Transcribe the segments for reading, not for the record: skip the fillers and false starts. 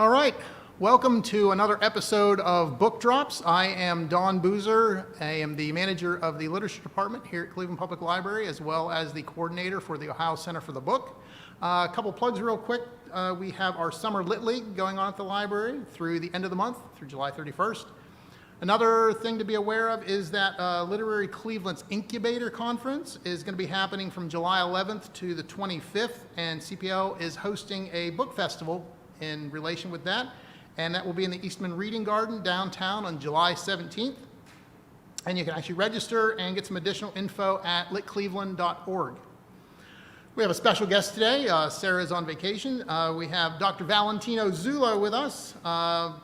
All right, welcome to another episode of Book Drops. I am Don Boozer. I am the manager of the literature department here at Cleveland Public Library, as well as the coordinator for the Ohio Center for the Book. A couple plugs real quick. We have our Summer Lit League going on at the library through the end of the month, through July 31st. Another thing to be aware of is that Literary Cleveland's Incubator Conference is going to be happening from July 11th to the 25th, and CPL is hosting a book festival in relation with that, and that will be in the Eastman Reading Garden downtown on July 17th. And you can actually register and get some additional info at litcleveland.org. We have a special guest today. Sarah is on vacation. We have Dr. Valentino Zullo with us.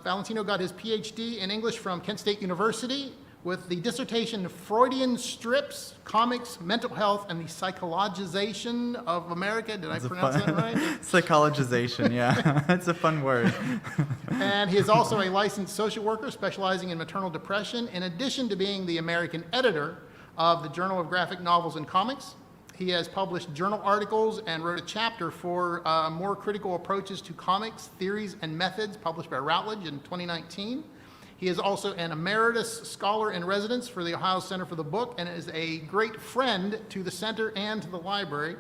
Valentino got his PhD in English from Kent State University with the dissertation Freudian Strips, Comics, Mental Health, and the Psychologization of America. Did I pronounce that right? Psychologization, yeah. It's a fun word. And he is also a licensed social worker specializing in maternal depression, in addition to being the American editor of the Journal of Graphic Novels and Comics. He has published journal articles and wrote a chapter for More Critical Approaches to Comics, Theories, and Methods, published by Routledge in 2019. He is also an emeritus scholar in residence for the Ohio Center for the Book and is a great friend to the center and to the library.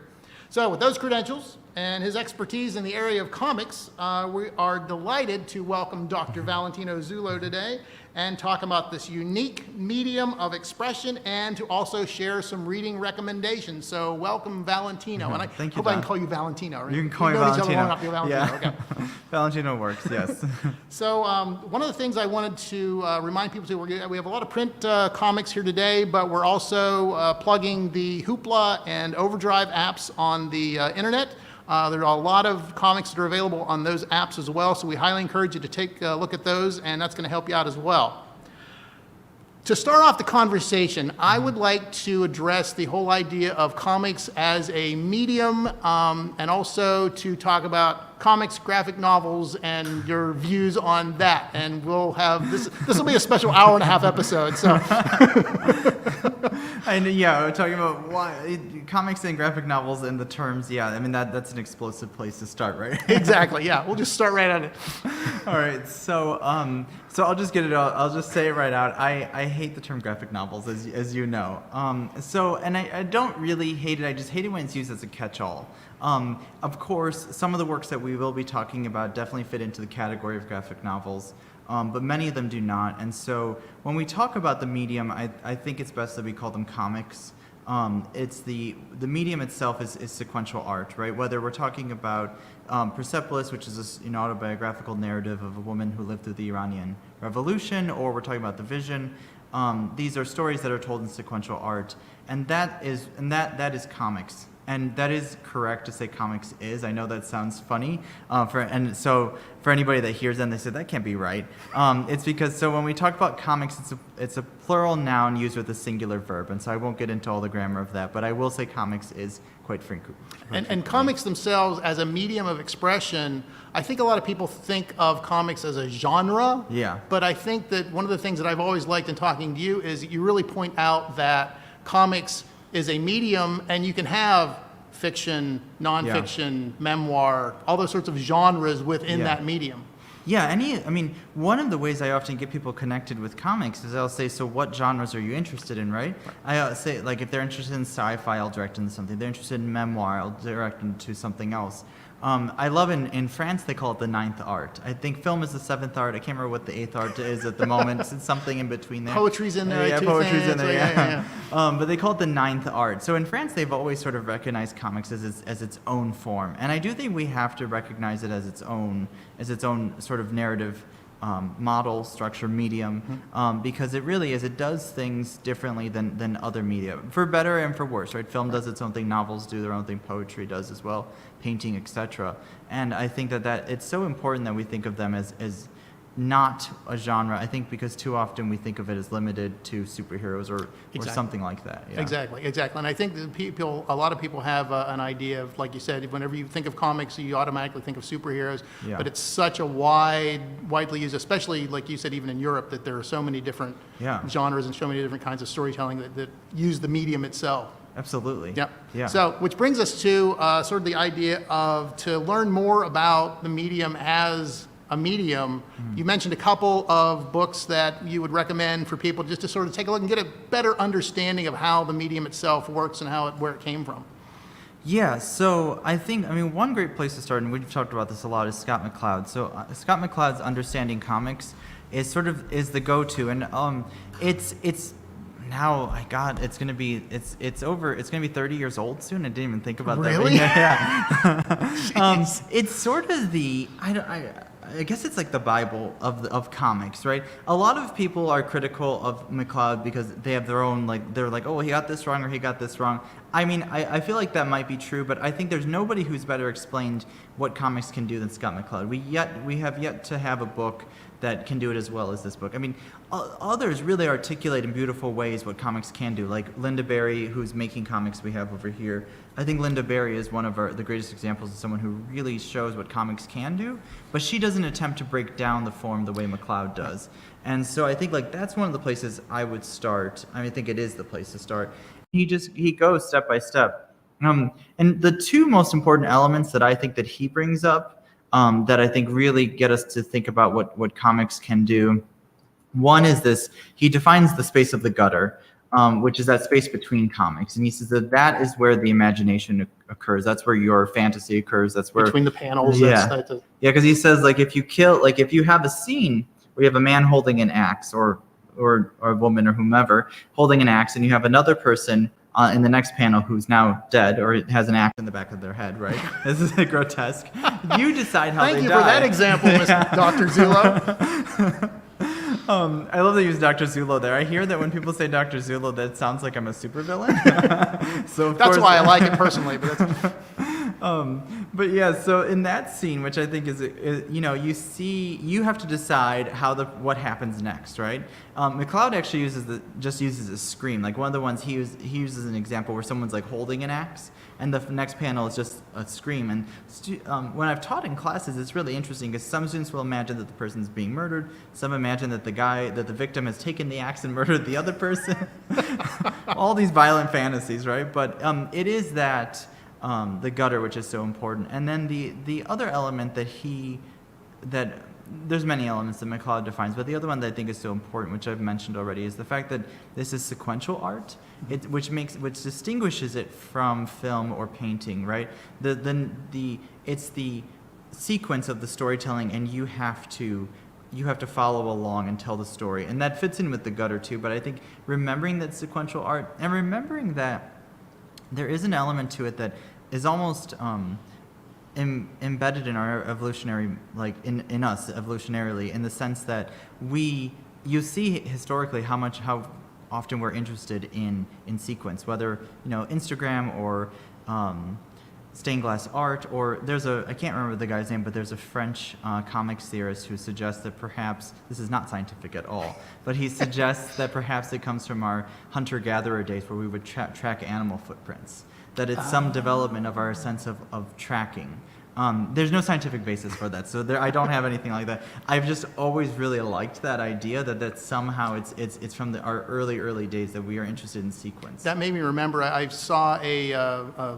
So with those credentials and his expertise in the area of comics, we are delighted to welcome Dr. Valentino Zullo today and talk about this unique medium of expression and to also share some reading recommendations. So welcome, Valentino. And I Thank you, hope I Don. can call you Valentino, right? You can call me We've known each other Valentino. long enough to be Valentino. Yeah. Okay. Valentino works, yes. So one of the things I wanted to remind people to, we have a lot of print comics here today, but we're also plugging the Hoopla and Overdrive apps on the internet. There are a lot of comics that are available on those apps as well, so we highly encourage you to take a look at those, and that's going to help you out as well. To start off the conversation, I would like to address the whole idea of comics as a medium, and also to talk about comics, graphic novels, and your views on that. And we'll have this will be a special hour and a half episode. So, And yeah, we're talking about comics and graphic novels and the terms. Yeah, I mean that's an explosive place to start, right? exactly. Yeah, we'll just start right at it. All right, so I'll just get it out. I'll just say it right out. I hate the term graphic novels, as you know. I don't really hate it. I just hate it when it's used as a catch-all. Of course, some of the works that we will be talking about definitely fit into the category of graphic novels, but many of them do not. And so when we talk about the medium, I think it's best that we call them comics. It's the medium itself is sequential art, right? Whether we're talking about Persepolis, which is an autobiographical narrative of a woman who lived through the Iranian Revolution, or we're talking about The Vision. These are stories that are told in sequential art, and that is comics. And that is correct to say comics is. I know that sounds funny, so for anybody that hears that and they say that can't be right, it's because when we talk about comics, it's a plural noun used with a singular verb, and so I won't get into all the grammar of that, but I will say comics is quite frequent. And comics themselves as a medium of expression, I think a lot of people think of comics as a genre. Yeah. But I think that one of the things that I've always liked in talking to you is that you really point out that comics is a medium, and you can have fiction, nonfiction, memoir, all those sorts of genres within that medium. Yeah, one of the ways I often get people connected with comics is I'll say, so what genres are you interested in, right? I say, like, if they're interested in sci-fi, I'll direct them to something. If they're interested in memoir, I'll direct them to something else. I love in France, they call it the ninth art. I think film is the seventh art. I can't remember what the eighth art is at the moment. It's something in between there. Poetry's in there. Yeah, poetry's in there, yeah. But they call it the ninth art. So in France, they've always sort of recognized comics as its own form. And I do think we have to recognize it as its own sort of narrative model, structure, medium, because it really is. It does things differently than other media, for better and for worse, right? Film does its own thing, novels do their own thing, poetry does as well, painting, etc. And I think that it's so important that we think of them as not a genre, I think, because too often we think of it as limited to superheroes or something like that. Yeah. Exactly. And I think that a lot of people have an idea of, like you said, whenever you think of comics, you automatically think of superheroes, but it's such a widely used, especially, like you said, even in Europe, that there are so many different genres and so many different kinds of storytelling that use the medium itself. Absolutely. Yep. Yeah. So, which brings us to sort of the idea of to learn more about the medium as a medium, you mentioned a couple of books that you would recommend for people just to sort of take a look and get a better understanding of how the medium itself works and where it came from. Yeah, so I mean, one great place to start, and we've talked about this a lot, is Scott McCloud. So Scott McCloud's Understanding Comics is the go-to, and it's now, God, it's gonna be 30 years old soon. I didn't even think about that. Really? Yeah. It's sort of I guess it's like the Bible of comics, right? A lot of people are critical of McCloud because they have their own, they're like, oh, he got this wrong or he got this wrong. I mean, I feel like that might be true, but I think there's nobody who's better explained what comics can do than Scott McCloud. We have yet to have a book that can do it as well as this book. I mean, others really articulate in beautiful ways what comics can do, like Linda Berry, who's making comics we have over here. I think Linda Berry is one of the greatest examples of someone who really shows what comics can do, but she doesn't attempt to break down the form the way McCloud does. And so I think that's one of the places I would start. I think it is the place to start. He goes step by step. And the two most important elements that I think that he brings up that I think really get us to think about what comics can do. One is this: he defines the space of the gutter, which is that space between comics, and he says that is where the imagination occurs. That's where your fantasy occurs. That's where between the panels. Yeah, because he says if you have a scene where you have a man holding an axe or a woman or whomever holding an axe, and you have another person in the next panel who's now dead or has an axe in the back of their head, right? This is grotesque. You decide how Thank they you die. for that example, Dr. Zullo. I love that you use Dr. Zullo there. I hear that when people say Dr. Zullo, that sounds like I'm a supervillain. So that's why I like it personally. But yeah, so in that scene, which I think is you have to decide what happens next, right? McCloud actually uses a scream. Like one of the ones he uses an example where someone's like holding an axe, and the next panel is just a scream. And when I've taught in classes, it's really interesting because some students will imagine that the person's being murdered. Some imagine that the victim has taken the axe and murdered the other person. All these violent fantasies, right? But it is that the gutter which is so important. And then the other element that there's many elements that McCloud defines, but the other one that I think is so important, which I've mentioned already, is the fact that this is sequential art, which distinguishes it from film or painting, right? It's the sequence of the storytelling, and you have to follow along and tell the story, and that fits in with the gutter too. But I think remembering that sequential art and remembering that there is an element to it that is almost embedded in our evolutionary, in us evolutionarily, in the sense that you see historically how often we're interested in sequence, whether Instagram or stained glass art, or I can't remember the guy's name, but there's a French comics theorist who suggests that perhaps, this is not scientific at all, but he suggests that perhaps it comes from our hunter-gatherer days where we would track animal footprints, that it's some development of our sense of tracking. There's no scientific basis for that, so I don't have anything like that. I've just always really liked that idea that somehow it's from our early days that we are interested in sequence. That made me remember, I saw a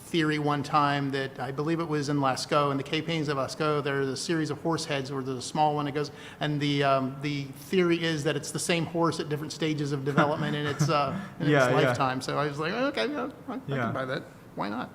theory one time that I believe it was in Lascaux, in the Cape Paintings of Lascaux, there's a series of horse heads where there's a small one that goes, and the theory is that it's the same horse at different stages of development in its lifetime. So I was like, okay, I can buy that. Why not?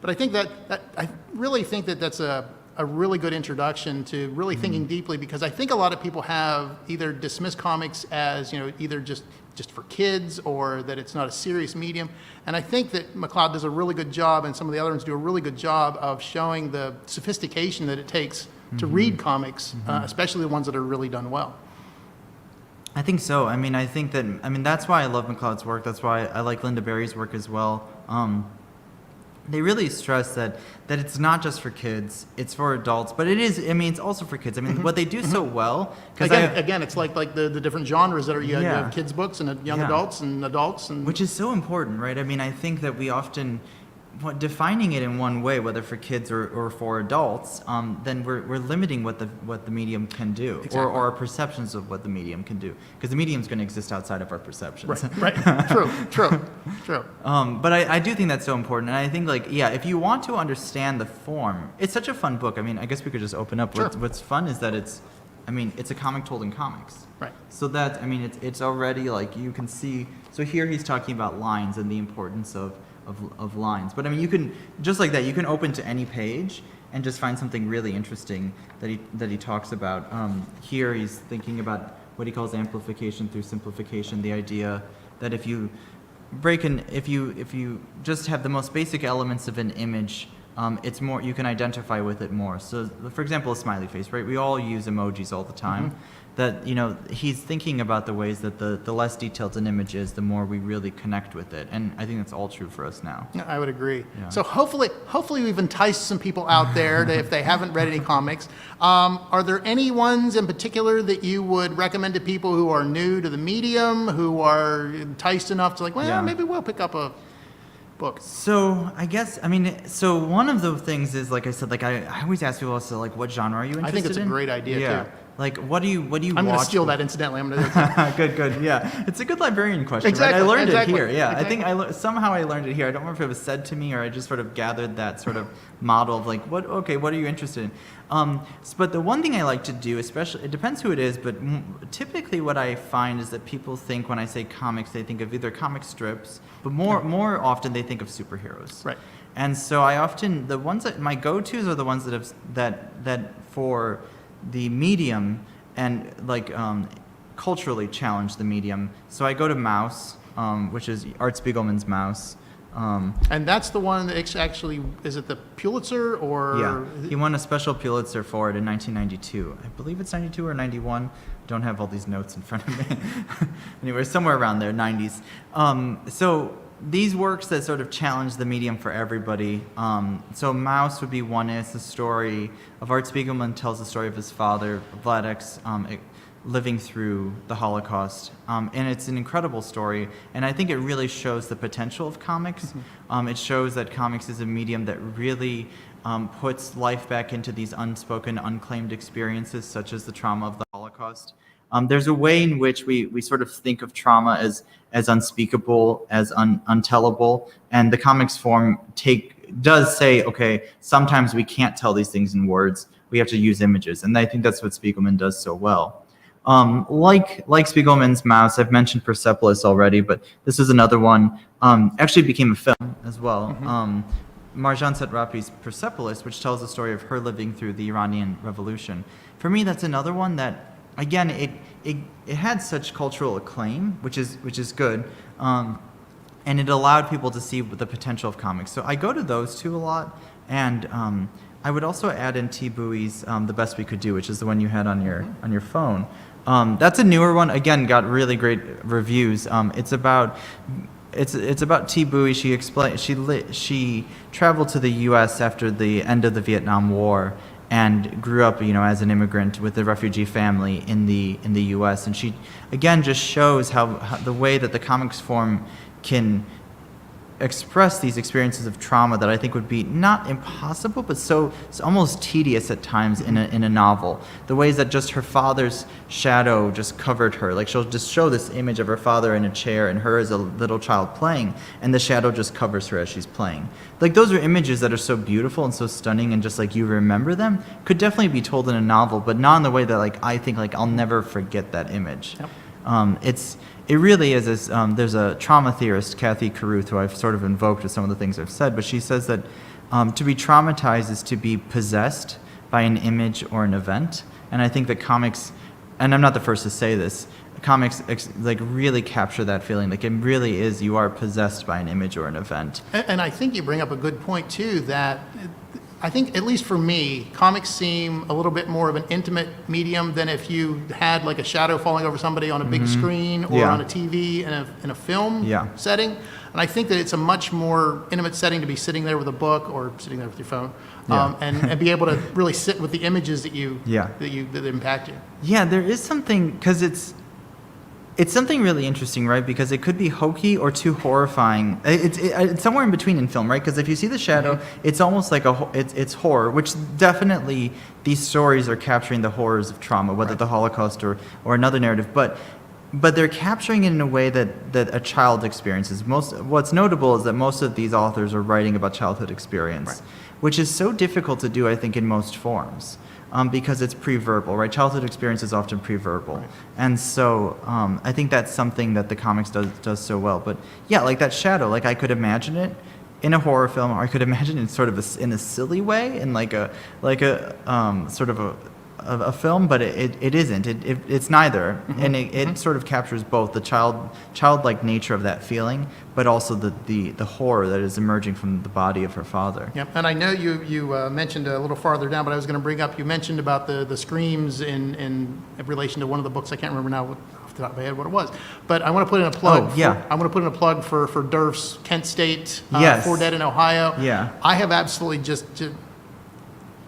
But I think I really think that's a really good introduction to really thinking deeply, because I think a lot of people have either dismissed comics as either just for kids, or that it's not a serious medium. And I think that McCloud does a really good job, and some of the other ones do a really good job of showing the sophistication that it takes to read comics, especially the ones that are really done well. I think so. I think that's why I love McCloud's work. That's why I like Linda Berry's work as well. They really stress that it's not just for kids, it's for adults, but it is, it's also for kids. What they do so well, again, it's like the different genres that are, you have kids books and young adults and adults. Which is so important, right? I think that we often, defining it in one way, whether for kids or for adults, then we're limiting what the medium can do, Exactly. or our perceptions of what the medium can do, because the medium is going to exist outside of our perceptions. Right. True. But I do think that's so important, and I think if you want to understand the form, it's such a fun book. I mean, I guess we could just open up. Sure. What's fun is that it's a comic told in comics. Right. So that it's already you can see. So here he's talking about lines and the importance of lines. But you can, just like that, you can open to any page and just find something really interesting that he talks about. Here he's thinking about what he calls amplification through simplification, the idea that if you just have the most basic elements of an image, it's more, you can identify with it more. So for example, a smiley face, right? We all use emojis all the time. That, he's thinking about the ways that the less detailed an image is, the more we really connect with it. And I think that's all true for us now. Yeah, I would agree. Yeah. So hopefully we've enticed some people out there that if they haven't read any comics. Are there any ones in particular that you would recommend to people who are new to the medium, who are enticed enough to maybe we'll pick up a book? So I guess, so one of the things is, like I said, I always ask people, so what genre are you interested in? I think it's a great idea too. What do you I'm watch? going to steal that incidentally. I'm going to. Good. Yeah, it's a good librarian question. Exactly, Right? I learned exactly, it here. Yeah, exactly. I think somehow I learned it here. I don't remember if it was said to me or I just sort of gathered that sort of model of what are you interested in? But the one thing I like to do, especially, it depends who it is, but typically what I find is that people think when I say comics, they think of either comic strips, but more often they think of superheroes. Right. And so the ones that my go-tos are the ones that for the medium and culturally challenge the medium. So I go to Mouse, which is Art Spiegelman's Mouse. And that's the one that actually, is it the Pulitzer or? Yeah, he won a special Pulitzer for it in 1992. I believe it's 92 or 91. Don't have all these notes in front of me. Anyway, somewhere around there, 90s. So these works that sort of challenge the medium for everybody. So Mouse would be one. It's the story of Art Spiegelman tells the story of his father, Vlad X, living through the Holocaust. And it's an incredible story. And I think it really shows the potential of comics. It shows that comics is a medium that really puts life back into these unspoken, unclaimed experiences, such as the trauma of the Holocaust. There's a way in which we sort of think of trauma as unspeakable, as untellable, and the comics form does say, okay, sometimes we can't tell these things in words. We have to use images, and I think that's what Spiegelman does so well. Like Spiegelman's Mouse, I've mentioned Persepolis already, but this is another one. Actually became a film as well. Marjan Satrapi's Persepolis, which tells the story of her living through the Iranian Revolution. For me, that's another one that, again, it had such cultural acclaim, which is good, and it allowed people to see the potential of comics. So I go to those two a lot, and I would also add in T. Bowie's The Best We Could Do, which is the one you had on your phone. That's a newer one. Again, got really great reviews. It's about T. Bowie. She traveled to the U.S. after the end of the Vietnam War and grew up, as an immigrant with a refugee family in the U.S. And she, again, just shows how the way that the comics form can express these experiences of trauma that I think would be not impossible, but so it's almost tedious at times in a novel. The ways that just her father's shadow just covered her. She'll just show this image of her father in a chair and her as a little child playing, and the shadow just covers her as she's playing. Those are images that are so beautiful and so stunning, and just you remember them, could definitely be told in a novel, but not in the way that I think I'll never forget that image. Yep. It really is. There's a trauma theorist, Kathy Carruth, who I've sort of invoked with some of the things I've said, but she says that to be traumatized is to be possessed by an image or an event. And I think that comics, and I'm not the first to say this, comics really capture that feeling. It really is, you are possessed by an image or an event. And I think you bring up a good point too, that I think, at least for me, comics seem a little bit more of an intimate medium than if you had a shadow falling over somebody on a big screen or on a TV in a film setting. And I think that it's a much more intimate setting to be sitting there with a book or sitting there with your phone, and be able to really sit with the images that impact you. Yeah, there is something, because It's something really interesting, right? Because it could be hokey or too horrifying. It's somewhere in between in film, right? Because if you see the shadow, it's almost like it's horror, which definitely these stories are capturing the horrors of trauma, whether the Holocaust or another narrative. But they're capturing it in a way that a child experiences. What's notable is that most of these authors are writing about childhood experience, which is so difficult to do, I think, in most forms. Because it's pre-verbal, right? Childhood experience is often pre-verbal. Right. And so I think that's something that the comics does so well. But yeah, like that shadow, like I could imagine it in a horror film, or I could imagine it sort of in a silly way, in like a sort of a film, but it isn't. It's neither. And it sort of captures both the childlike nature of that feeling, but also the horror that is emerging from the body of her father. Yep, and I know you mentioned a little farther down, but I was going to bring up, you mentioned about the screams in relation to one of the books. I can't remember now off the top of my head what it was, but I want to put in a plug. I want to put in a plug for Durf's Kent State, For Dead in Ohio. Yeah. I have absolutely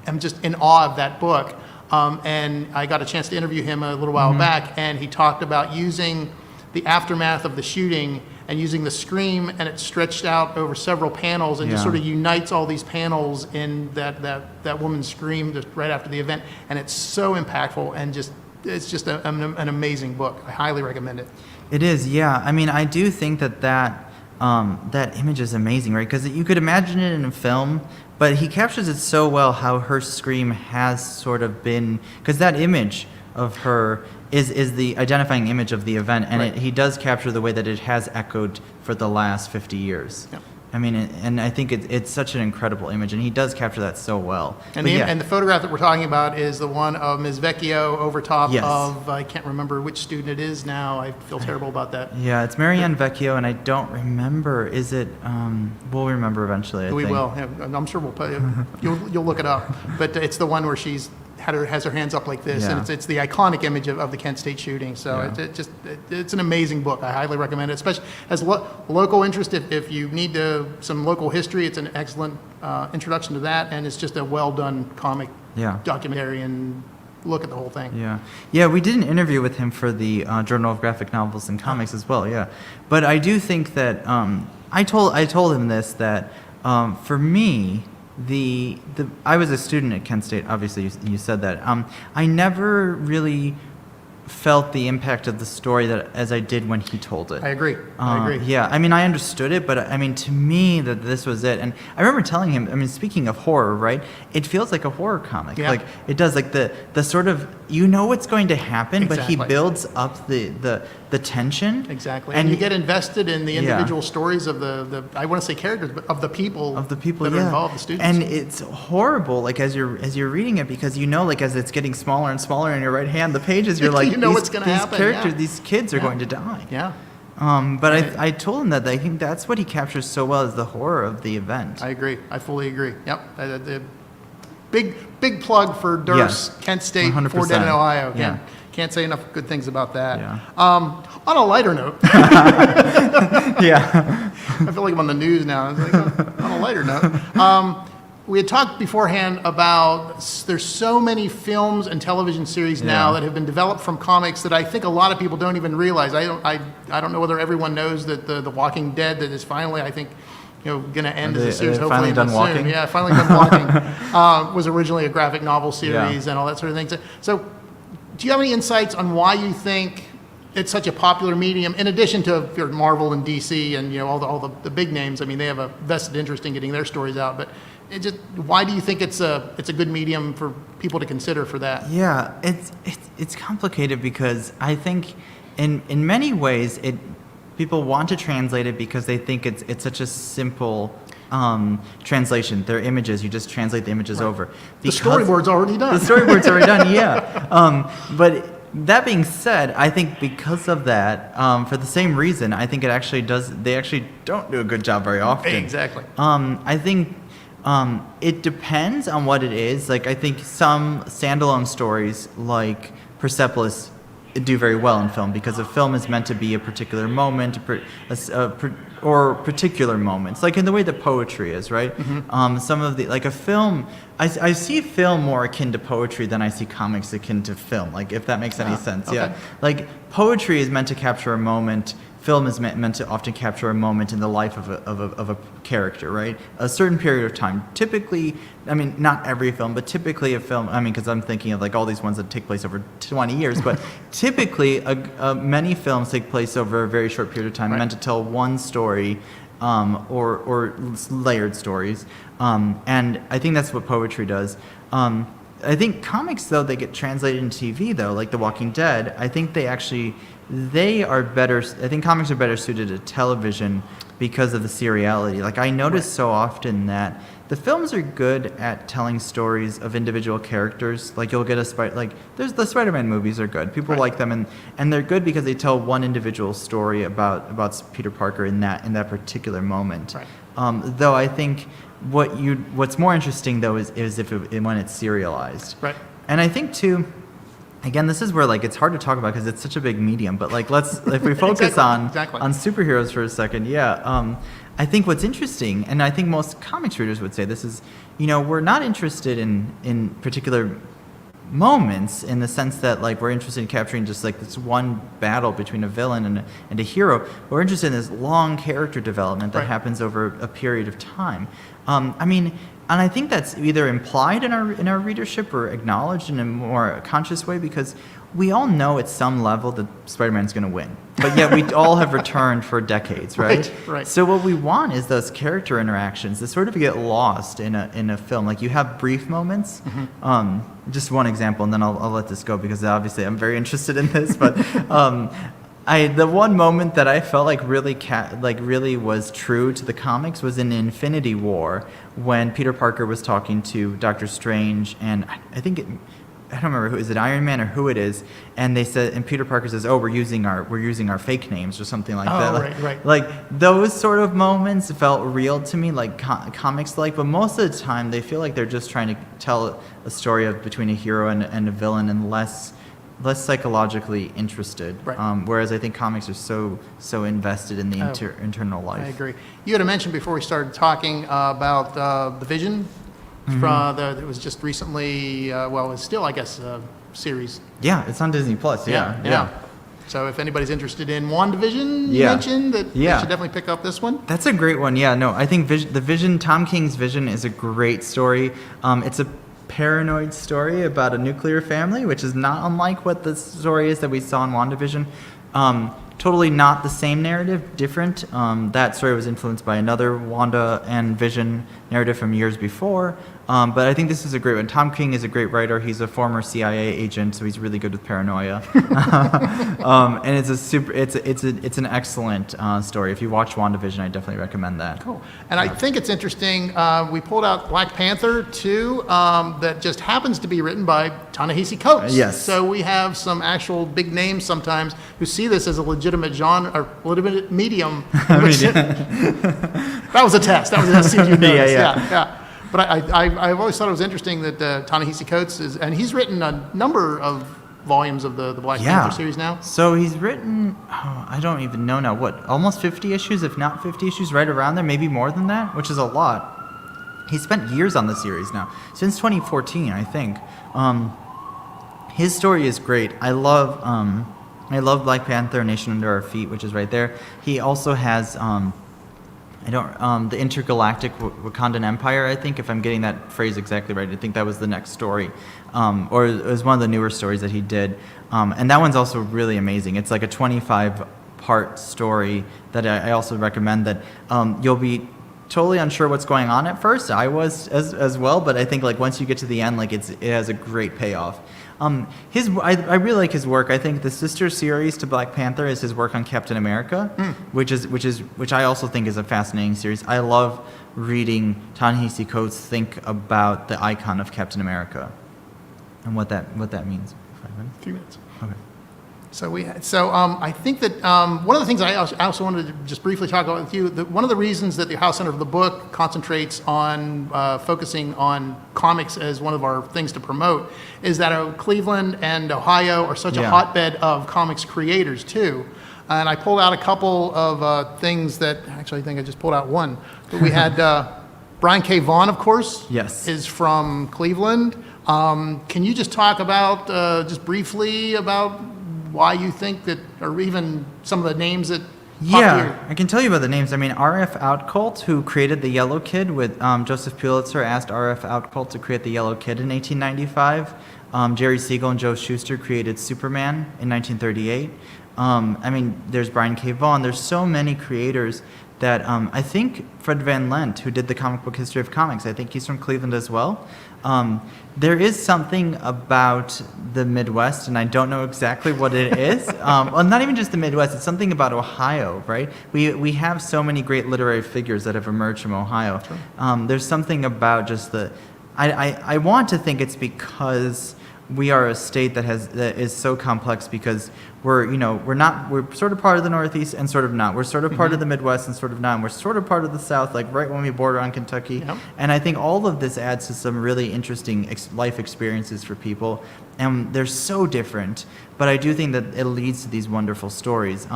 I'm just in awe of that book. And I got a chance to interview him a little while back, and he talked about using the aftermath of the shooting and using the scream, and it's stretched out over several panels and just sort of unites all these panels in that woman's scream just right after the event, and it's so impactful and it's just an amazing book. I highly recommend it. It is, yeah. I mean, I do think that image is amazing, right? Because you could imagine it in a film, but he captures it so well how her scream has sort of been, because that image of her is the identifying image of the event, and he does capture the way that it has echoed for the last 50 years. Yep. I mean, and I think it's such an incredible image, and he does capture that so well. And the photograph that we're talking about is the one of Ms. Vecchio over top of, I can't remember which student it is now. I feel terrible about that. Yeah, it's Marianne Vecchio, and I don't remember. Is it? We'll remember eventually. I think. Will. Yeah, I'm sure we'll put. You'll look it up. But it's the one where she's has her hands up like this, and it's the iconic image of the Kent State shooting. So it's an amazing book. I highly recommend it, especially as local interest. If you need some local history, it's an excellent introduction to that, and it's just a well done comic documentary and look at the whole thing. Yeah. We did an interview with him for the Journal of Graphic Novels and Comics as well. Yeah, but I do think that I told him this, that for me. I was a student at Kent State, obviously you said that. I never really felt the impact of the story as I did when he told it. I agree. Yeah, I mean, I understood it, but I mean, to me, that this was it. And I remember telling him, I mean, speaking of horror, right? It feels like a horror comic. Yeah. Like, it does, like the sort of, you know what's going to happen, but he builds up the tension. Exactly. And you get invested in the individual stories of the I want to say characters, but of the people that are involved, the students. And it's horrible, like, as you're reading it, because you know, like, as it's getting smaller and smaller in your right hand, the pages, you're like, you know what's going to happen. These characters, these kids are going to die. Yeah. But I told him that I think that's what he captures so well, is the horror of the event. I agree. I fully agree. Yep. Big plug for Durst, Kent State, 100%. For Dead in Ohio. Yeah. Can't say enough good things about that. Yeah. On a lighter note. Yeah. I feel like I'm on the news now. I was like, on a lighter note. We had talked beforehand about there's so many films and television series now that have been developed from comics that I think a lot of people don't even realize. I don't know whether everyone knows that the Walking Dead that is finally, I think, going to end as a series. Hopefully done walking. Soon. Yeah, finally done walking. Was originally a graphic novel series and all that sort of thing. So, do you have any insights on why you think it's such a popular medium? In addition to Marvel and DC and all the big names, I mean, they have a vested interest in getting their stories out, but. Why do you think it's a good medium for people to consider for that? Yeah, it's complicated because I think in many ways people want to translate it because they think it's such a simple translation. They're images. You just translate the images over. The storyboard's already done. The storyboard's already done. Yeah. But that being said, I think because of that, for the same reason, I think it actually does. They actually don't do a good job very often. Exactly. I think. It depends on what it is. Like, I think some standalone stories like Persepolis do very well in film because a film is meant to be a particular moment, or particular moments, like in the way that poetry is, right? Some of the, like a film, I see film more akin to poetry than I see comics akin to film, like if that makes any sense. okay. Yeah, like poetry is meant to capture a moment. Film is meant to often capture a moment in the life of a character, right? A certain period of time. Typically, I mean, not every film, but typically a film, I mean, because I'm thinking of like all these ones that take place over 20 years, but typically many films take place over a very short period of time, meant to tell one story or layered stories. And I think that's what poetry does. I think comics, though, they get translated into TV, though, like The Walking Dead. I think they are better. I think comics are better suited to television because of the seriality. Like I notice so often that the films are good at telling stories of individual characters. Like you'll get there's the Spider-Man movies are good. People like them, and they're good because they tell one individual story about Peter Parker in that particular moment. Right. Though I think what's more interesting though is when it's serialized. Right. And I think too. Again, this is where like it's hard to talk about because it's such a big medium. But like if we focus on superheroes for a second, I think what's interesting, and I think most comics readers would say this is, we're not interested in particular moments in the sense that like we're interested in capturing just like this one battle between a villain and a hero. We're interested in this long character development that happens over a period of time. And I think that's either implied in our readership or acknowledged in a more conscious way because we all know at some level that Spider-Man's going to win. But yet we all have returned for decades, right? Right. So what we want is those character interactions that sort of get lost in a film. Like you have brief moments. Just one example, and then I'll let this go because obviously I'm very interested in this. But the one moment that I felt like really was true to the comics was in Infinity War when Peter Parker was talking to Doctor Strange, and I don't remember who is it, Iron Man or who it is, and they said, and Peter Parker says, "Oh, we're using our fake names or something like that." Right. Like those sort of moments felt real to me, like comics like. But most of the time, they feel like they're just trying to tell a story between a hero and a villain, and less psychologically interested. Right. Whereas I think comics are so invested in the internal life. I agree. You had mentioned before we started talking about the Vision. It was just recently, it's still, I guess, a series. Yeah, it's on Disney Plus. Yeah. So if anybody's interested in WandaVision, you mentioned that they should definitely pick up this one. That's a great one. Yeah, no, I think the Vision, Tom King's Vision is a great story. It's a paranoid story about a nuclear family, which is not unlike what the story is that we saw in WandaVision. Totally not the same narrative, different. That story was influenced by another Wanda and Vision narrative from years before. But I think this is a great one. Tom King is a great writer. He's a former CIA agent, so he's really good with paranoia. And it's an excellent story. If you watch WandaVision, I definitely recommend that. Cool. And I think it's interesting. We pulled out Black Panther 2, that just happens to be written by Ta-Nehisi Coates. Yes. So we have some actual big names sometimes who see this as a legitimate genre or legitimate medium. That was a test. That was a test. See if you noticed. Yeah. But I've always thought it was interesting that Ta-Nehisi Coates and he's written a number of volumes of the Black Panther series now. So he's written, I don't even know now, almost 50 issues, if not 50 issues, right around there, maybe more than that, which is a lot. He spent years on the series now, since 2014, I think. His story is great. I love Black Panther, Nation Under Our Feet, which is right there. He also has the Intergalactic Wakandan Empire, I think, if I'm getting that phrase exactly right. I think that was the next story, or it was one of the newer stories that he did. And that one's also really amazing. It's like a 25-part story that I also recommend that you'll be totally unsure what's going on at first. I was as well, but I think like once you get to the end, like it has a great payoff. I really like his work. I think the sister series to Black Panther is his work on Captain America, which I also think is a fascinating series. I love reading Ta-Nehisi Coates think about the icon of Captain America and what that means. 5 minutes? 3 minutes. Okay. So I think that one of the things I also wanted to just briefly talk about with you, one of the reasons that the Ohio Center for the Book concentrates on focusing on comics as one of our things to promote is that Cleveland and Ohio are such a hotbed of comics creators too. and I pulled out a couple of things that, actually I think I just pulled out one, but we had Brian K. Vaughan, of course. Yes. Is from Cleveland. Can you just talk about, just briefly, about why you think that, or even some of the names that pop Yeah, here? I can tell you about the names. I mean, R.F. Outcult, who created the Yellow Kid with Joseph Pulitzer, asked R.F. Outcult to create the Yellow Kid in 1895. Jerry Siegel and Joe Shuster created Superman in 1938. I mean, there's Brian K. Vaughan. There's so many creators that I think Fred Van Lent, who did the comic book history of comics, I think he's from Cleveland as well. There is something about the Midwest, and I don't know exactly what it is. Well, not even just the Midwest, it's something about Ohio, right? We have so many great literary figures that have emerged from Ohio. Sure. There's something about just I want to think it's because we are a state that is so complex because we're sort of part of the Northeast and sort of not. We're sort of part of the Midwest and sort of not. And we're sort of part of the South, like right when we border on Kentucky. Yep. And I think all of this adds to some really interesting life experiences for people. And they're so different, but I do think that it leads to these wonderful stories.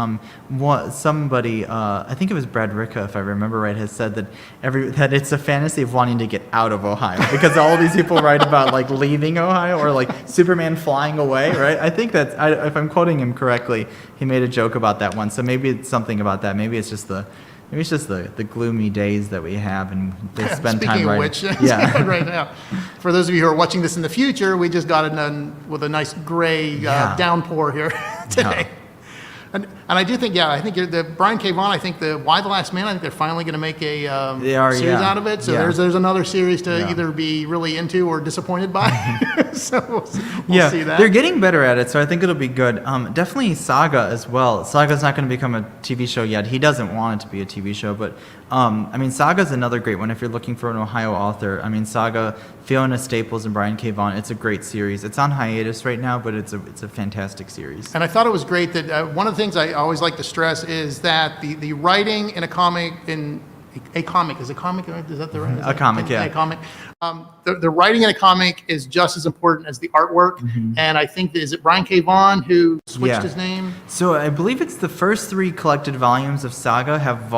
Somebody, I think it was Brad Ricka, if I remember right, has said that it's a fantasy of wanting to get out of Ohio because all these people write about like leaving Ohio or like Superman flying away, right? I think that if I'm quoting him correctly, he made a joke about that one. So maybe it's something about that. Maybe it's just the gloomy days that we have, and they spend time writing. Speaking of which, right now, for those of you who are watching this in the future, we just got it done with a nice gray downpour here today. And I do think, I think the Brian K. Vaughan, I think the Why the Last Man, I think they're finally going to make a series out of it. So there's another series to either be really into or disappointed by. So we'll see that. They're getting better at it, so I think it'll be good. Definitely Saga as well. Saga's not going to become a TV show yet. He doesn't want it to be a TV show, but I mean, Saga's another great one if you're looking for an Ohio author. I mean, Saga, Fiona Staples and Brian K. Vaughan, it's a great series. It's on hiatus right now, but it's a fantastic series. And I thought it was great that one of the things I always like to stress is that the writing in a comic, is a comic, is that the right? A comic, yeah. A comic. The writing in a comic is just as important as the artwork. And I think, is it Brian K. Vaughan who switched his name? So I believe it's the first 3 collected volumes of Saga have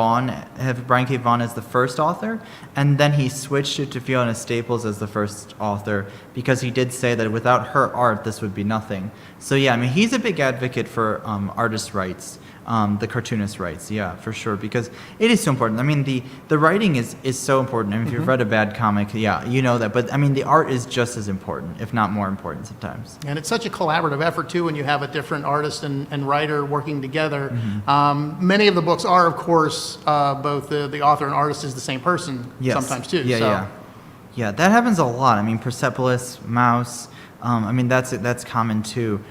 Brian K. Vaughan as the first author, and then he switched it to Fiona Staples as the first author because he did say that without her art, this would be nothing. So I mean, he's a big advocate for artist rights. The cartoonist rights, for sure, because it is so important. I mean, the writing is so important. I mean, if you've read a bad comic, you know that. But I mean, the art is just as important, if not more important sometimes. And it's such a collaborative effort too when you have a different artist and writer working together. Many of the books are, of course, both the author and artist is the same person sometimes too. Yeah, that happens a lot. I mean, Persepolis, Mouse. I mean, that's common too.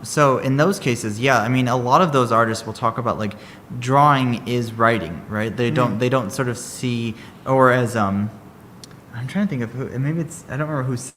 So in those cases, I mean, a lot of those artists will talk about like drawing is writing, right? They don't sort of see, or as I'm trying to think of who, maybe it's, I don't remember who said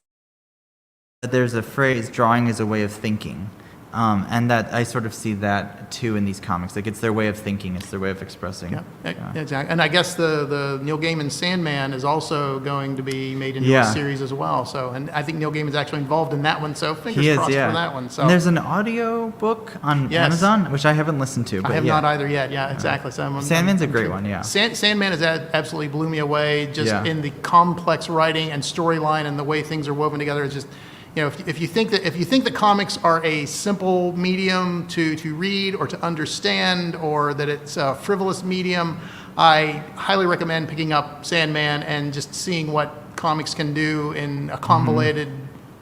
that there's a phrase, drawing is a way of thinking. And that I sort of see that too in these comics. Like it's their way of thinking, it's their way of expressing. Exactly. And I guess the Neil Gaiman Sandman is also going to be made into a series as well. So, and I think Neil Gaiman's actually involved in that one. So fingers crossed for that one. So and there's an audio book on Amazon, which I haven't listened to. But I have not either yet. Yeah, exactly. So Sandman's a great one. Yeah. Sandman has absolutely blew me away just in the complex writing and storyline and the way things are woven together. It's just, if you think that comics are a simple medium to read or to understand, or that it's a frivolous medium, I highly recommend picking up Sandman and just seeing what comics can do in a convoluted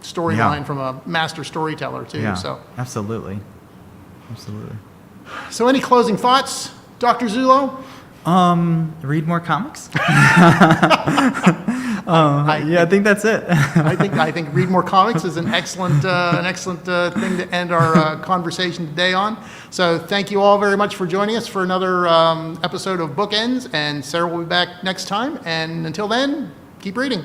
storyline from a master storyteller too. Yeah, so absolutely. So any closing thoughts, Dr. Zullo? Read more comics. I think that's it. I think read more comics is an excellent thing to end our conversation today on. So thank you all very much for joining us for another episode of Bookends, and Sarah will be back next time. And until then, keep reading.